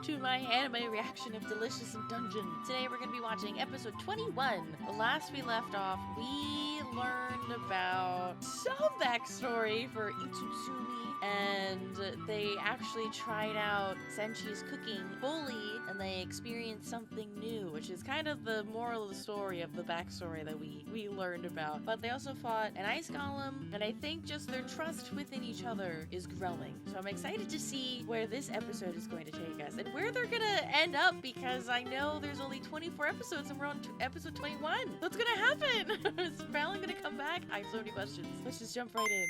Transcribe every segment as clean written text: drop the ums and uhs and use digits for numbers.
to my anime reaction of Delicious in Dungeon. Today we're going to be watching episode 21. The last we left off, we learned about some backstory for Itsusumi, and they actually tried out Senchi's cooking fully, and they experienced something new, which is kind of the moral of the story of the backstory that we learned about. But they also fought an ice golem, and I think just their trust within each other is growing. So I'm excited to see where this episode is going to take us and where they're gonna end up, because I know there's only 24 episodes and we're on episode 21. What's gonna happen? Is Fallon gonna come back? I have so many questions. Let's just jump right in.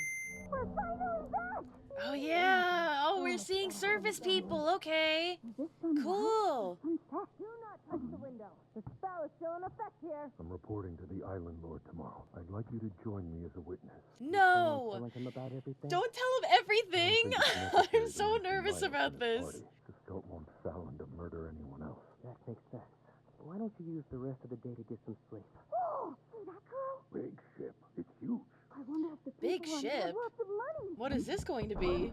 We're finally back! Oh yeah! Oh, we're seeing surface people. Okay. Cool. Do not touch the window. The spell is still in effect here. I'm reporting to the Island Lord tomorrow. I'd like you to join me as a witness. No! Telling him about everything? Don't tell him everything! I'm so nervous about this. Just don't want Fallon to murder anyone else. That makes sense. Why don't you use the rest of the day to get some sleep? Oh, see that girl? Big ship. It's huge. I wonder if the Big people on ship? have lots of money. What is this going to be?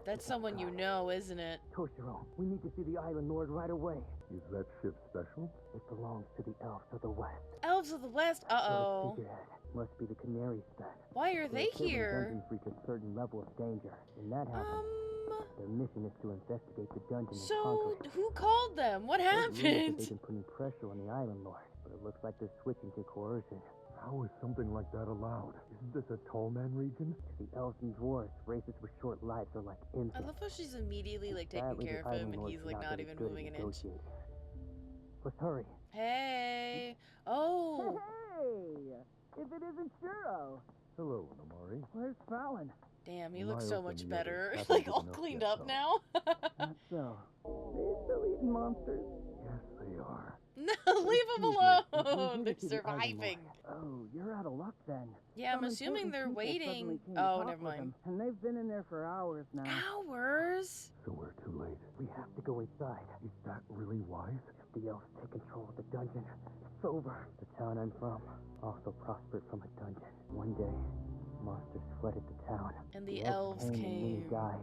That's someone you know, isn't it? Toshiro, we need to see the Island Lord right away. Is that ship special? It belongs to the elves of the west. Elves of the West? Uh-oh. Figurehead must be the Canary's then. Why are they here? Dungeons reach a certain level of danger. When that happens, their mission is to investigate the dungeon and So, conquer it. who called them? What It means that happened? they've been putting pressure on the Island Lord, but it looks like they're switching to coercion. How is something like that allowed? Isn't this a tall man region? To the elves and dwarves, races with short lives are like I infants. love how she's immediately like taking Sadly, care the of him Island and Lord's he's like not very even good at moving an inch. negotiating. Let's hurry. Hey! Oh! Hey! If it isn't Shuro, Hello, Namari. where's Fallon? Damn, he My looks so open much the better. others. Like Haven't all been cleaned enough up yet, now. Not so. They still eating monsters. Yes, they are. No, leave them Excuse me, alone! we're They're here to see the Island surviving. Oh, you're out of luck then. Yeah, I'm Some assuming important they're people waiting. suddenly came to Oh, talk never with mind. them, and they've been in there for hours now. Hours? So we're too late. We have to go inside. Is that really wise? If the elves take control of the dungeon, it's over. The town I'm from also prospered from a dungeon. One day, monsters flooded the town. And the elves and many came. died.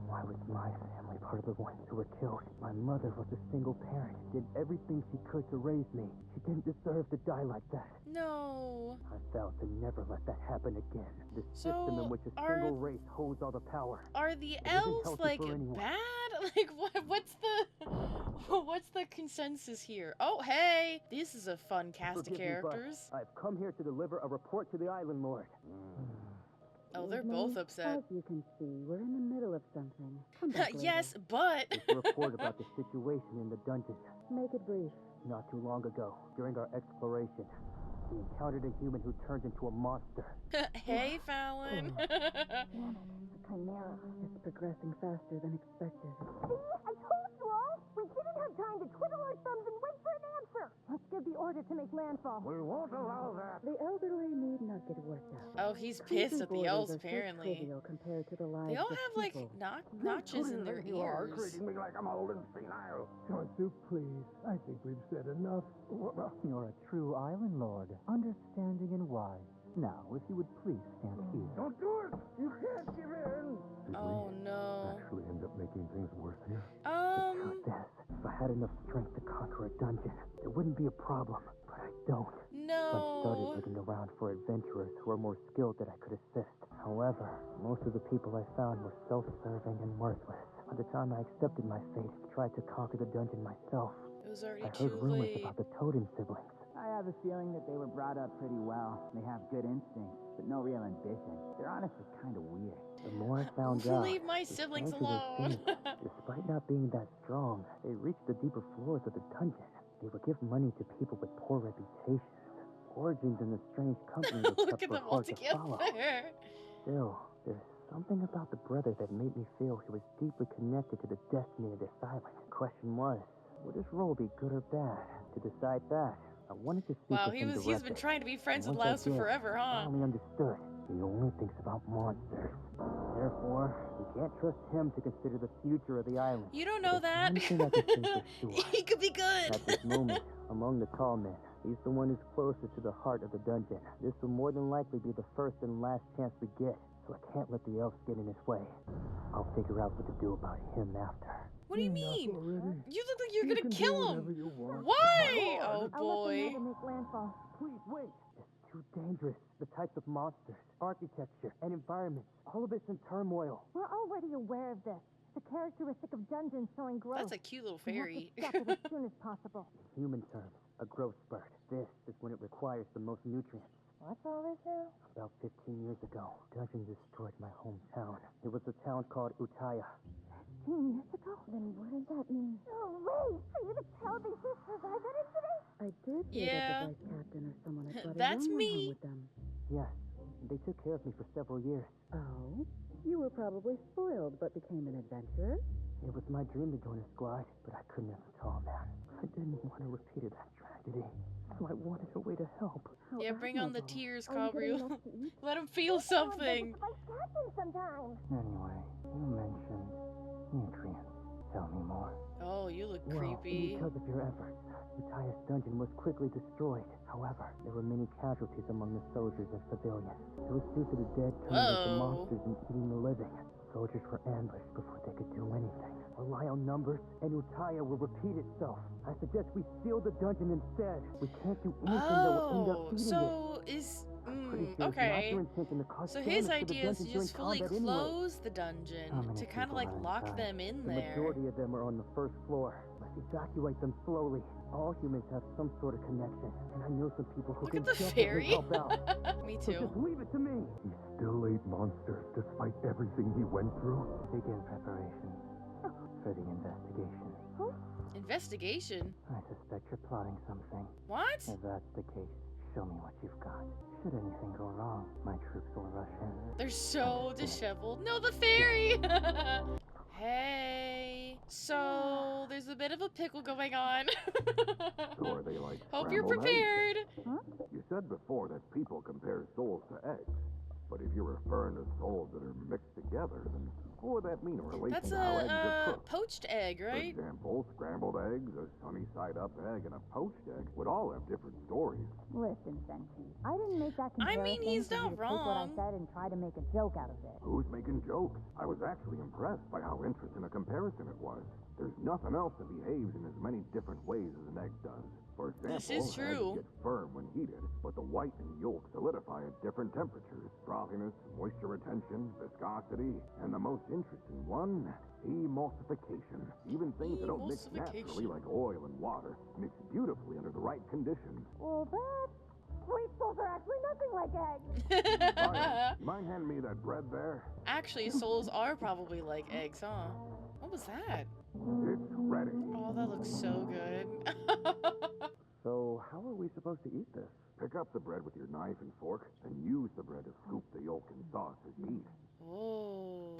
Why was my family part of the ones who were killed? My mother was a single parent, did everything she could to raise me. She didn't deserve to die like that. No. I vowed to never let that happen again. The So, system in which a are- single race holds all the power. Are the isn't elves healthy like for anyone. bad? Like what's the consensus here? Oh hey, this is a fun cast of Forgive me, but characters. I've come here to deliver a report to the Island Lord. Oh, they're both upset. As you can see, we're in the middle of something. Come back Yes, but It's a report about the situation in the dungeon. later. Make it brief. Not too long ago, during our exploration, we encountered a human who turned into a monster. hey Fallon. Damn it. A chimera. It's progressing faster than expected. See? I told you all! We didn't have time to twiddle our thumbs and wait for an answer! Let's give the order to make landfall. We won't allow that. The elderly need not get worked out. Oh, he's pissed Creepy at the borders elves are so apparently. trivial compared to the lives They all of have like people. notches in their You are ears. treating me like I'm old and senile. Tonsu, please. I think we've said enough. You're a true Island Lord, understanding and wise. Now, if you would please stand here. Don't do it! You can't give in! Did Oh we no. actually end up making things worse here? Truth is, if I had enough strength to conquer a dungeon, it wouldn't be a problem. But I don't. So I started No. looking around for adventurers who are more skilled that I could assist. However, most of the people I found were self-serving and worthless. By the time I accepted my fate and tried to conquer the dungeon myself, It was already I too heard rumors late. about the Totem siblings. I have a feeling that they were brought up pretty well. They have good instincts, but no real ambition. They're honestly kind of weird. The more I found out, Leave my the siblings stranger they alone. seemed. Despite not being that strong, they reached the deeper floors of the dungeon. They would give money to people with poor reputations. Origins in the strange company they Look kept at were them all hard to follow. together. Still, there's something about the brother that made me feel he was deeply connected to the destiny of this island. The question was, would his role be good or bad? To decide that, I wanted to speak Wow, with him he's been directly. trying to be friends with Once I Lausu did, forever, I huh? finally understood. He only thinks about monsters. Therefore, we can't trust him to consider the future of the island. You don't know that. One thing I can say for sure. He could be good. At this moment, among the tall men, he's the one who's closest to the heart of the dungeon. This will more than likely be the first and last chance we get, so I can't let the elves get in his way. I'll figure out what to do about him after. What do you Enough mean? already. You look like you're You gonna can kill do him. whatever you want. Why? Oh I'll let them know boy. to make landfall. Please, wait. It's too dangerous. The types of monsters, architecture, and environments. All of it's in turmoil. We're already aware of this. It's a characteristic of dungeons showing growth. That's a cute little We have fairy. to stop it as soon as possible. In human terms, a growth spurt. This is when it requires the most nutrients. What's all this now? About 15 years ago, dungeons destroyed my hometown. It was a town called Utaya. 15 years ago? Then what does that mean? No way! For you to tell these to survive that incident? I did hear Yeah. that the vice captain or someone had brought That's a young one me. home with them. Yes, they took care of me for several years. Oh? You were probably spoiled, but became an adventurer? It was my dream to join a squad, but I couldn't have a tall man. I didn't want to repeat that tragedy, so I wanted a way to help. How Yeah, bring on the admirable. tears, Are you getting Gabriel. enough to eat? Let him feel something. Anyway, you mentioned nutrients. Tell me more. Oh, you look Well, creepy. because of your efforts, Utaya's dungeon was quickly destroyed. However, there were many casualties among the soldiers and civilians. It was due to the dead turning into Whoa. monsters and eating the living. Soldiers were ambushed before they could do anything. Rely on numbers, and Utaya will repeat itself. I suggest we seal the dungeon instead. We can't do anything that will end up Oh, eating it. so is Pretty sure it's not okay. your intention to cause So his damage to the idea is to dungeon during just fully combat anyway. close the How dungeon many to kind of people like are lock inside? them in The there. majority of them are on the first floor. Let's evacuate them slowly. All humans have some sort of connection, and I know some people who Look can at the definitely fairy. help out. Me So too. just leave it to me. He still ate monsters despite everything he went through. Begin preparations for the investigation. Investigation? I suspect you're plotting something. What? If that's the case, show me what you've got. Should anything go wrong, my troops will rush in. They're so disheveled. No, the fairy! Hey. So, there's a bit of a pickle going on. So are they like Hope you're scrambled eggs? prepared. You said before that people compare souls to eggs. But if you're referring to souls that are mixed together, then what would that mean in relation That's to how eggs are a cooked? poached egg, For right? example, scrambled eggs, a sunny side up egg, and a poached egg would all have different stories. Listen, Sensi, I didn't make that I comparison mean, he's for you not to take what I wrong. said and try to make a joke out of it. Who's making jokes? I was actually impressed by how interesting a comparison it was. There's nothing else that behaves in as many different ways as an egg does. For example, This is true. eggs get firm when heated, but the white and yolk solidify at different temperatures. Frothiness, moisture retention, viscosity, and the most interesting one, emulsification. Even things that don't mix naturally, like oil and water, mix beautifully under the right conditions. Well, that... Sweet souls are actually nothing like eggs. Fire, you mind handing me that bread there? Actually, souls are probably like eggs, huh? What was that? It's ready. Oh, that looks so good. So, how are we supposed to eat this? Pick up the bread with your knife and fork, and use the bread to scoop the yolk and sauce as you eat. Oh.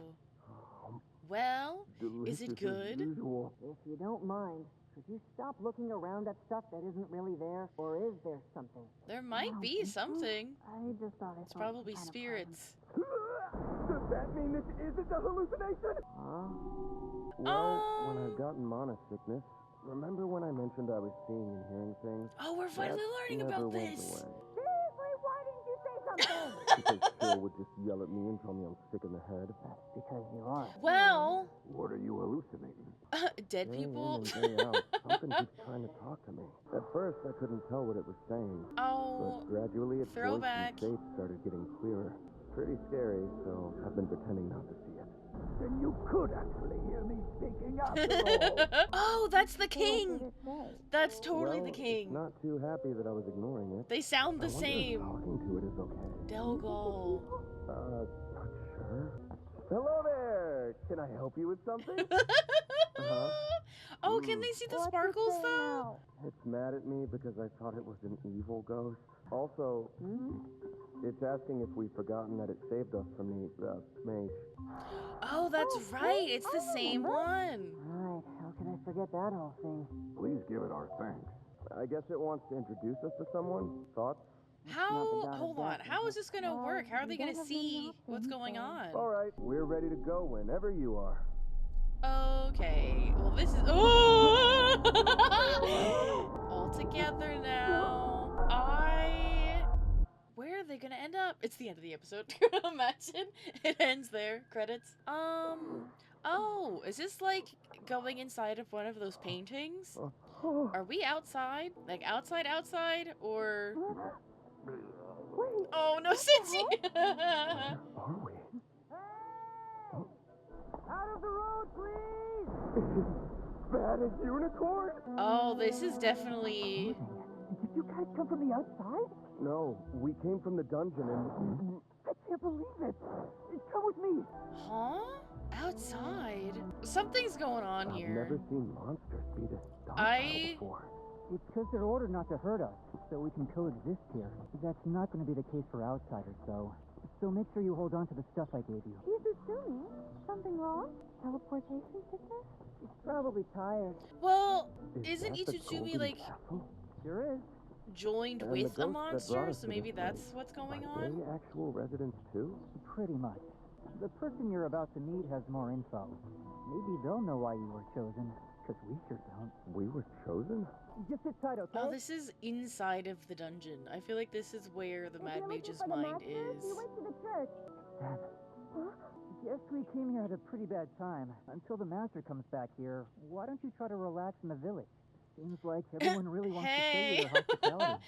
Well, is it Delicious as good? usual. If you don't mind, could you stop looking around at stuff that isn't really there? Or is there something? There might be something. I just thought I It's saw probably some kind of spirits. Does that mean this isn't a hallucination? Huh? Well, when I've gotten mana sickness, remember when I mentioned I was seeing and hearing things? Oh, we're finally learning Never about went this. away. Seriously, why didn't you say something? Because Phil would just yell at me and tell me I'm sick in the head. That's because you are. Well, What are you hallucinating? dead Day in people. and day out, something keeps trying to talk to me. At first, I couldn't tell what it was saying, Oh, but gradually its voice throwback. and shape started getting clearer. Pretty scary, so I've been pretending not to see it. Then you could actually hear me speaking after all. Oh, that's the king. What did it say? That's totally Well, the king. It's not too happy that I was ignoring it. They sound I the wonder if same. talking to it is okay. Delgol. Not sure. Hello there! Can I help you with something? Uh-huh. Oh, can they see the What's it sparkles say though? now? It's mad at me because I thought it was an evil ghost. Also, it's asking if we've forgotten that it saved us from the, mage. Oh, that's right. It's the same one. Right, how can I forget that whole thing? Please give it our thanks. I guess it wants to introduce us to someone. Thoughts? How? god of Hold on. death, How is this gonna Well, work? How are we they don't gonna have many see what's options, going so- on? Alright, we're ready to go whenever you are. Okay. Well, this is. Oh! All together now. Where are they gonna end up? It's the end of the episode. Imagine it ends there. Credits. Oh, is this like going inside of one of those paintings? Are we outside? Like outside, or? Oh no, Cincy! Are we? Out of the road, please! Bad as unicorn? Oh, this is definitely. Did you guys come from the outside? No, we came from the dungeon and... I can't believe it! Come with me! Huh? Outside? Something's going on I've here. never seen monsters be this docile I- before. It's because they're ordered not to hurt us, so we can coexist here. That's not going to be the case for outsiders, though. So make sure you hold on to the stuff I gave you. He's assuming something wrong? Teleportation sickness? He's probably tired. Well, Is isn't that the Itsuzumi golden like castle? Sure is. joined And the with a ghosts that monster? brought us So to maybe this that's place, what's going Are on? they actual residents too? Pretty much. The person you're about to meet has more info. Maybe they'll know why you were chosen, because we sure don't. We were chosen? Just sit tight, okay? Oh, this is inside of the dungeon. I feel like this is where the If Mad you're looking Mage's for the mind masters, is. You went to the church. Dad, Huh? guess we came here at a pretty bad time. Until the master comes back here, why don't you try to relax in the village? Seems like everyone really wants to show you Hey! their hospitality.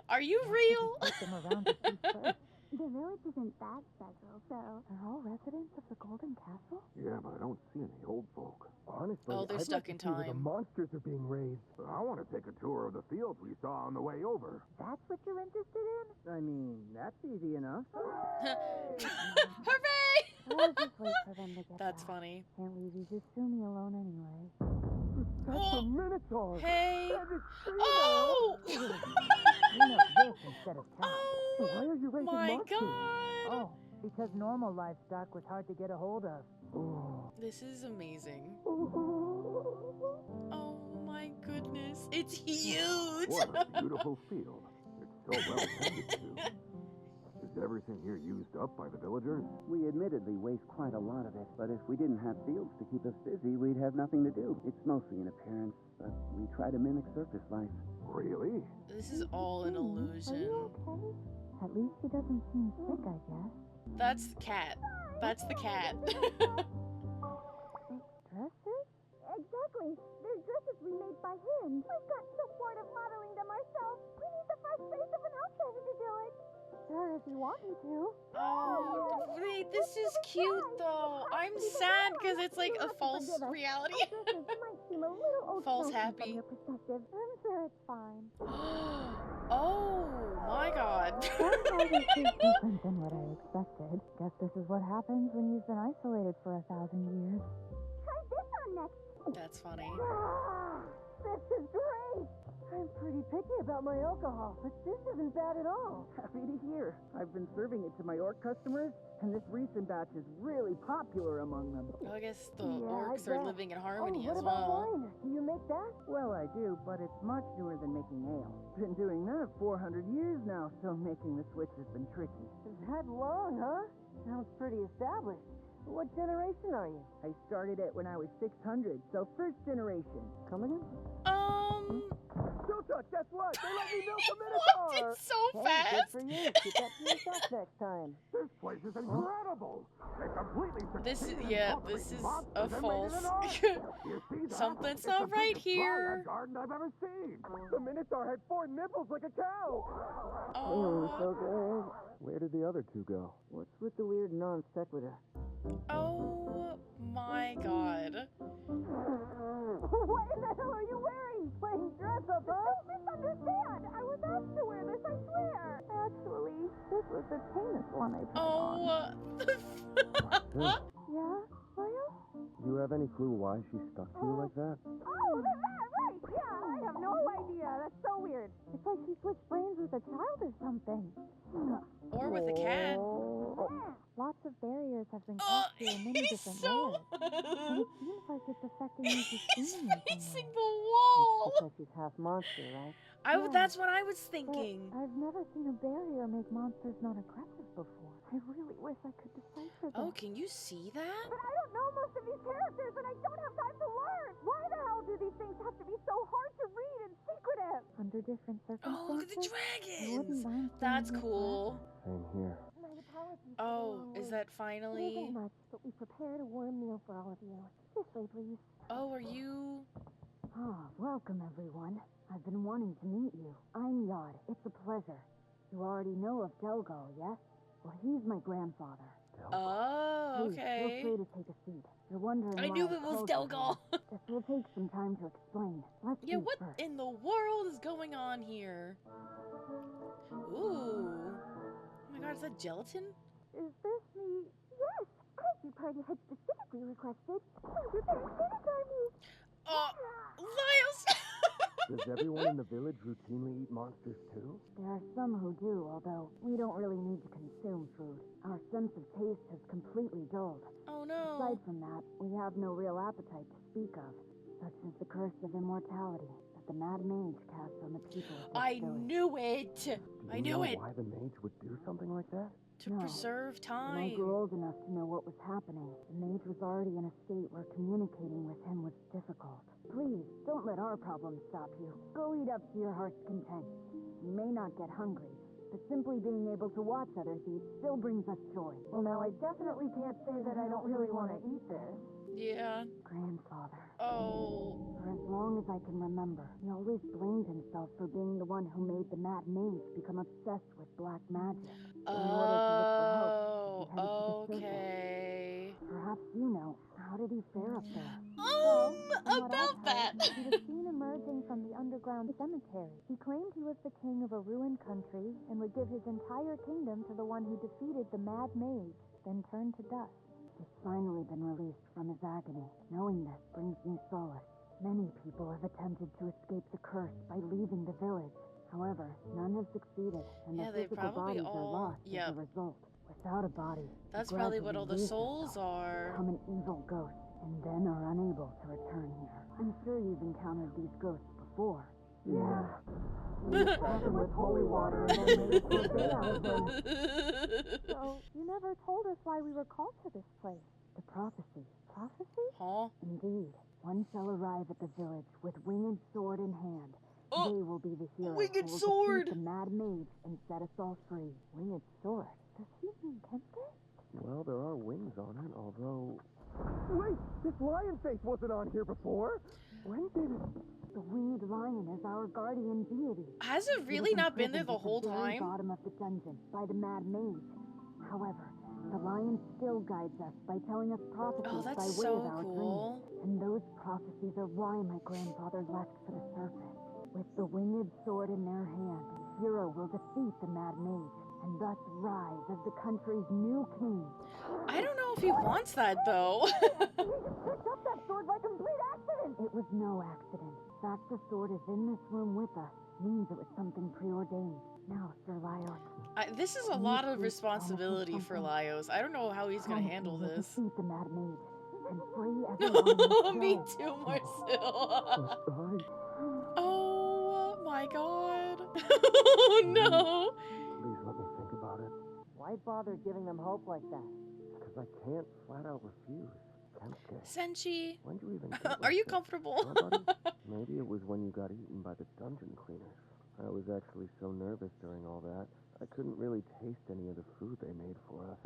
Are you Why real? don't you take them around to see first? The village isn't that special, so... Are all residents of the Golden Castle? Yeah, but I don't see any old folk. Honestly, Oh, they're I'd stuck like in to see where the time. monsters are being raised. I want to take a tour of the fields we saw on the way over. That's what you're interested in? I mean, that's easy enough. Hooray! I'll just wait for them to get That's back. funny. Can't leave Izusumi alone anyway. That's Oh, a minotaur! Hey! And it's Oh! Clean up this instead of cows. Why Oh are you raising my monsters? god! Oh, because normal livestock was hard to get a hold of. Oh. This is amazing. Oh my goodness. It's huge! What a beautiful field. It's so well tended to. Is everything here used up by the villagers? We admittedly waste quite a lot of it, but if we didn't have fields to keep us busy, we'd have nothing to do. It's mostly an appearance, but we try to mimic surface life. Really? This is all an Are illusion. you okay? At least he doesn't seem sick, I guess. That's the cat. That's the cat. Dresses? Exactly. They're dresses we made by hand. We've gotten so bored of modeling them ourselves. We need the fresh face of an outsider to do it. Sure, if you want me to. Oh, wait, this is cute though. I'm sad because it's like a false reality. Dresses might seem a little False old-fashioned happy. from your perspective. I'm sure it's fine. Oh my god. Sometimes it's different than what I expected. Guess this is what happens when you've been isolated for 1,000 years. Try this on next. That's funny. This is great! I'm pretty picky about my alcohol, but this isn't bad at all. Happy to hear. I've been serving it to my orc customers, and this recent batch is really popular among them. Oh, I guess the Yeah, I orcs are bet. living in Oh, harmony what as about well. wine? Do you make that? Well, I do, but it's much newer than making ale. Been doing that 400 years now, so making the switch has been tricky. That long, huh? Sounds pretty established. What generation are you? I started it when I was 600, so first generation. Come again? Don't touch, guess what? They let me milk a What? minotaur! It's so Hey, fast. good for you. Keep that to yourself next time. This place is incredible! They completely This is, succeeded in yeah, cultivating this is monsters a and making false. an art. You see that? Something's It's not the right biggest here. dryad garden I've ever seen. The minotaur had 4 nipples like a cow! Oh, Where did the other two go? What's with the weird non sequitur? oh my god. What in the hell are you wearing? Playing dress up, huh? Don't misunderstand! I was asked to wear this, I swear! Actually, this was the tamest one I put on. Oh. Yeah, Mario? Do you have any clue why she stuck to you like that? Oh, that, right! Yeah, I have no idea. That's so weird. It's like she switched brains with a child or something. Or with a cat. Lots of barriers have been Oh, crossed here in many he's different so. layers. And it seems like it's affecting you He's in some facing way. the wall. Because she's half monster, right? That's what I was But thinking. I've never seen a barrier make monsters not aggressive before. I really wish I could decipher that. Oh, can you see that? But I don't know most of these characters, and I don't have time to learn. Why the hell do these things have to be so hard to read and secretive? Under different circumstances. Oh, look at the I dragons. wouldn't mind seeing That's it cool. Same here. My apologies. Oh, is that It finally? isn't much, but We prepared a warm meal for all of you. This way, please. Oh, are you? Ah, welcome everyone. I've been wanting to meet you. I'm Yod. It's a pleasure. You already know of Delgo, yes? Well, he's my grandfather. Oh, Please, okay. feel free to take a seat. You're wondering I why knew I it was called you Delgo. here. This will take some time to explain. Let's Yeah, eat what first. in the world is going on here? Ooh. Oh my god, is that gelatin? Is this me? Yes! Crazy Party had specifically requested. We prepared dinner for me. Oh, Lyles! Does everyone in the village routinely eat monsters too? There are some who do, although we don't really need to consume food. Our sense of taste has completely dulled. Oh no. Aside from that, we have no real appetite to speak of. Such is the curse of immortality that the Mad Mage casts on the people of this I village. knew it! Do I you knew know it! why the mage would do something like that? To No. preserve When I time. grew old enough to know what was happening, the mage was already in a state where communicating with him was difficult. Please, don't let our problems stop you. Go eat up to your heart's content. You may not get hungry, but simply being able to watch others eat still brings us joy. Well, now I definitely can't say that I don't really want to eat this. Yeah. Grandfather. Oh. For as long as I can remember, he always blamed himself for being the one who made the Mad Mage become obsessed with black magic. In order to look for help, he headed to the surface. Okay. Perhaps you know, how did he fare up there? Well, from what I've About that. heard, he was seen emerging from the underground cemetery. He claimed he was the king of a ruined country and would give his entire kingdom to the one who defeated the Mad Mage, then turned to dust. He's finally been released from his agony. Knowing this brings me solace. Many people have attempted to escape the curse by leaving the village. However, none have succeeded, and Yeah, their they physical probably bodies are all- lost yep. as a result. Without a body, That's they probably what all the gradually lose souls themselves, are. become an evil ghost, and then are unable to return here. I'm sure you've encountered these ghosts before. Yeah. We attacked them with holy water and then made a crusade out of them. So, you never told us why we were called to this place. The prophecy. Prophecy? Huh? Indeed, one shall arrive at the village with winged sword in hand. Oh, They will be the hero winged who will sword! defeat the Mad Mage and set us all free. Winged sword. Does he mean Kensuke? Well, there are wings on it, although... Wait! This lion face wasn't on here before! When did it... The winged lion is our guardian deity. Has it really not been there the whole At the very time? bottom of the dungeon by the Mad Mage. However, the lion still guides us by telling us prophecies Oh, by that's way so of our cool. dreams. And those prophecies are why my grandfather left for the surface. With the winged sword in their hand, the hero will defeat the Mad Mage and thus rise as the country's new king. I don't know if he wants that though. He just picked up that sword by complete accident! It was no accident. The fact the sword is in this room with us means it was something preordained. Now, Sir Laios, This is a lot of responsibility for Laios. I don't know how he's gonna promise handle you will this. defeat the Mad Mage and free everyone. Me too, Marcel. I'm sorry. Oh my god. Oh no. Please let me think about it. Why bother giving them hope like that? Because I can't flat out refuse. Kensuke, Senshi, when'd you even get are like you this? comfortable? Huh, buddy? Maybe it was when you got eaten by the dungeon cleaners. I was actually so nervous during all that, I couldn't really taste any of the food they made for us.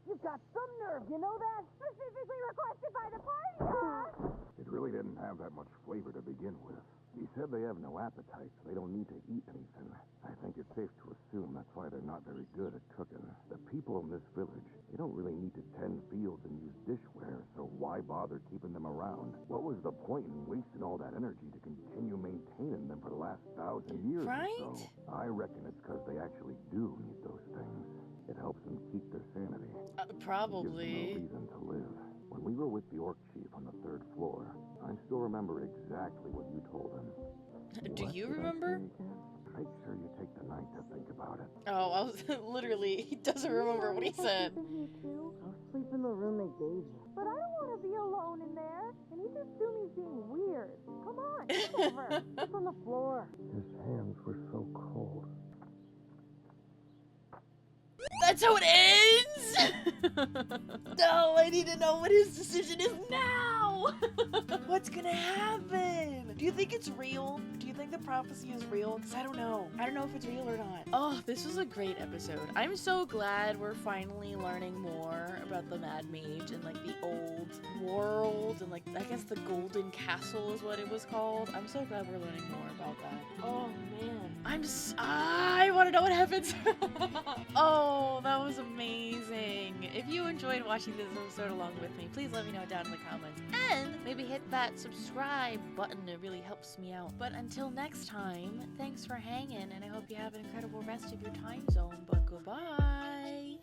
You've got some nerve, you know that? Specifically requested by the party, huh? It really didn't have that much flavor to begin with. He said they have no appetite, so they don't need to eat anything. I think it's safe to assume that's why they're not very good at cooking. The people in this village, they don't really need to tend fields and use dishware, so why bother keeping them around? What was the point in wasting all that energy to continue maintaining them for the last 1,000 years Right? or so? I reckon it's because they actually do need those things. It helps them keep their sanity. It gives them a Probably. reason to live. When we were with the orc chief on the 3rd floor, I still remember exactly what you told him. Do What you did I say remember? again? Make sure you take the night to think about it. Oh, I was literally, he doesn't remember what he said. Here too? I'll sleep in the room they gave you. But I don't want to be alone in there. And he'd assume he's being weird. Come on, come over. It's on the floor. His hands were so cold. That's how it ends! No, I need to know what his decision is now! What's gonna happen? Do you think it's real? Do you think the prophecy is real? Because I don't know. I don't know if it's real or not. Oh, this was a great episode. I'm so glad we're finally learning more about the Mad Mage and like the old world and like I guess the Golden Castle is what it was called. I'm so glad we're learning more about that. Oh man. I want to know what happens. Oh, that was amazing. If you enjoyed watching this episode along with me, please let me know down in the comments. And maybe hit that subscribe button. It really helps me out. But until next time, thanks for hanging, and I hope you have an incredible rest of your time zone. But goodbye.